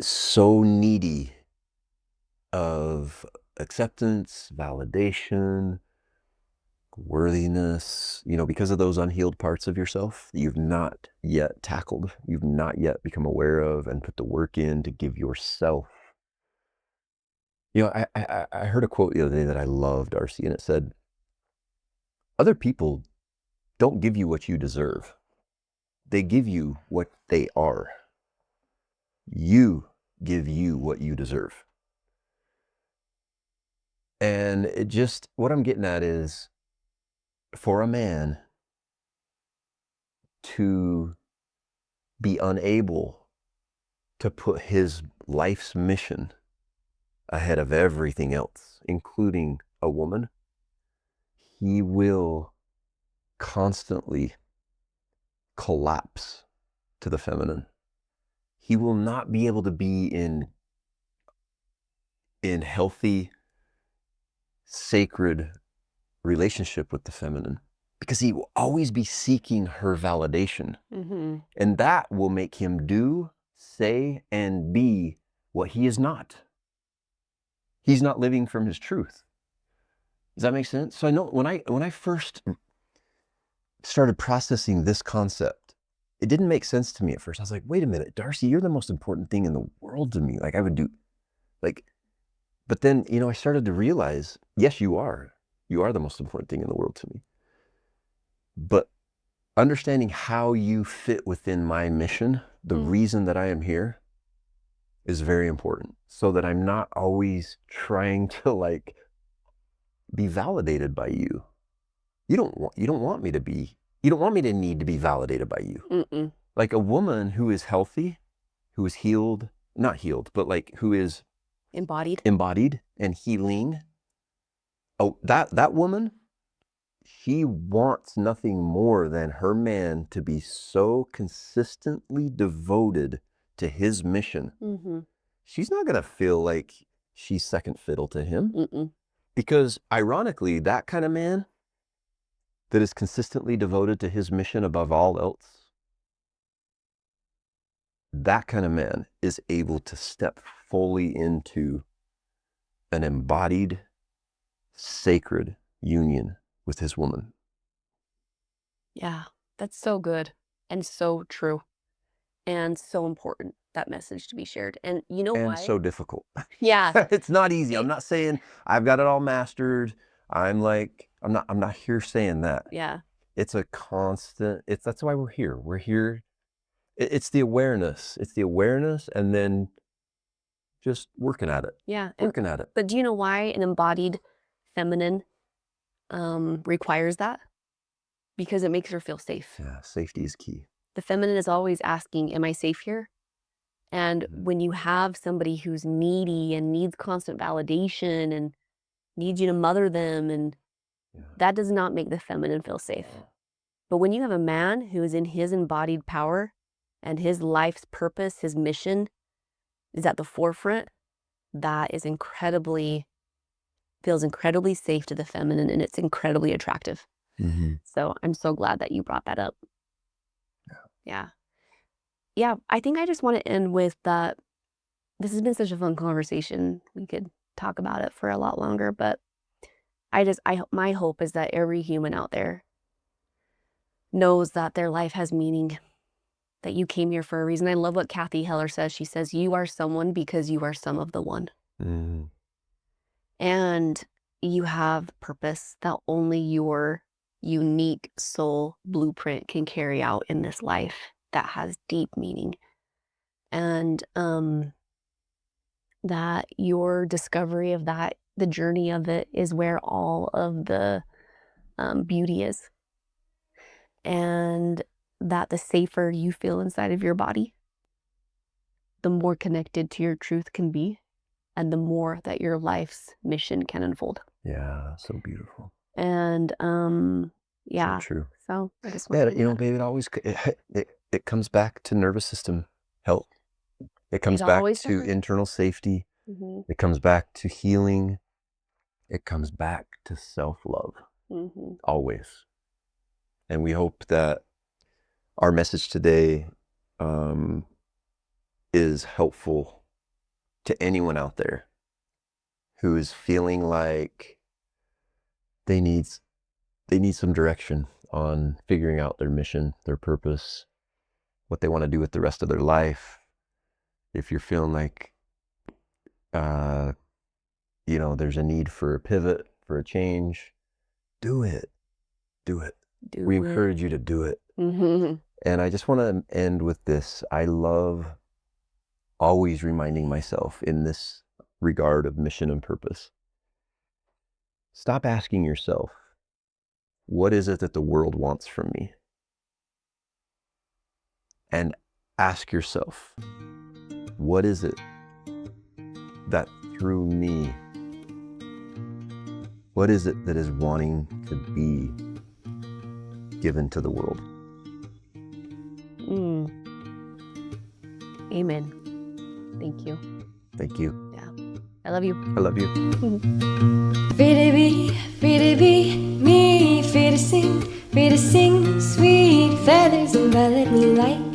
so needy of acceptance, validation, worthiness, because of those unhealed parts of yourself that you've not yet tackled, you've not yet become aware of and put the work in to give yourself. I heard a quote the other day that I loved, Darcy, and it said, other people don't give you what you deserve. They give you what they are. You give you what you deserve. And what I'm getting at is, for a man to be unable to put his life's mission ahead of everything else, including a woman, he will constantly collapse to the feminine. He will not be able to be in healthy, sacred relationship with the feminine, because he will always be seeking her validation. Mm-hmm. And that will make him do, say, and be what he is not. He's not living from his truth. Does that make sense? So I know when I first started processing this concept, it didn't make sense to me at first. I was like, wait a minute, Darcy, you're the most important thing in the world to me. Like, I would do, like, but then, I started to realize, yes, you are. You are the most important thing in the world to me. But understanding how you fit within my mission, the reason that I am here, is very important, so that I'm not always trying to be validated by you. You don't want me to need to be validated by you. Mm-mm. Like a woman who is healthy, who is healed, not healed, but who is embodied and healing. Oh, that woman, she wants nothing more than her man to be so consistently devoted to his mission. Mm-hmm. She's not going to feel like she's second fiddle to him. Mm-mm. Because ironically, that kind of man that is consistently devoted to his mission above all else, that kind of man is able to step fully into an embodied, sacred union with his woman. Yeah, that's so good and so true and so important, that message to be shared. And you know And why? so difficult. Yeah. It's not easy. I'm not saying I've got it all mastered. I'm not here saying that. Yeah. It's a constant, that's why we're here. We're here. It's the awareness. It's the awareness, and then just working at it. Yeah. Working at it. But do you know why an embodied feminine requires that? Because it makes her feel safe. Yeah, safety is key. The feminine is always asking, am I safe here? And when you have somebody who's needy and needs constant validation and needs you to mother them, and that does not make the feminine feel safe. But when you have a man who is in his embodied power and his life's purpose, his mission is at the forefront, that is feels incredibly safe to the feminine, and it's incredibly attractive. Mm-hmm. So I'm so glad that you brought that up. Yeah, I think I just want to end with that. This has been such a fun conversation. We could talk about it for a lot longer, but my hope is that every human out there knows that their life has meaning, that you came here for a reason. I love what Kathy Heller says. She says, you are someone because you are some of the one. Mm-hmm. And you have purpose that only your unique soul blueprint can carry out in this life that has deep meaning. And that your discovery of that, the journey of it, is where all of the beauty is. And that the safer you feel inside of your body, the more connected to your truth can be, and the more that your life's mission can unfold. Yeah, so beautiful. And yeah, So true. so I just Yeah, want babe, it comes back to nervous system health. It comes back to internal safety. Mm-hmm. It comes back to healing. It comes back to self-love. Mm-hmm. Always. And we hope that our message today is helpful to anyone out there who is feeling like they need they need some direction on figuring out their mission, their purpose, what they want to do with the rest of their life. If you're feeling like, there's a need for a pivot, for a change, do it. We encourage you to do it. Mm-hmm. And I just want to end with this. I love always reminding myself in this regard of mission and purpose. Stop asking yourself, what is it that the world wants from me? And ask yourself, what is it that through me, what is it that is wanting to be given to the world? Amen. Thank you. Thank you. Yeah. I love you. I love you. Free to be me, free to sing, sweet feathers envelop me like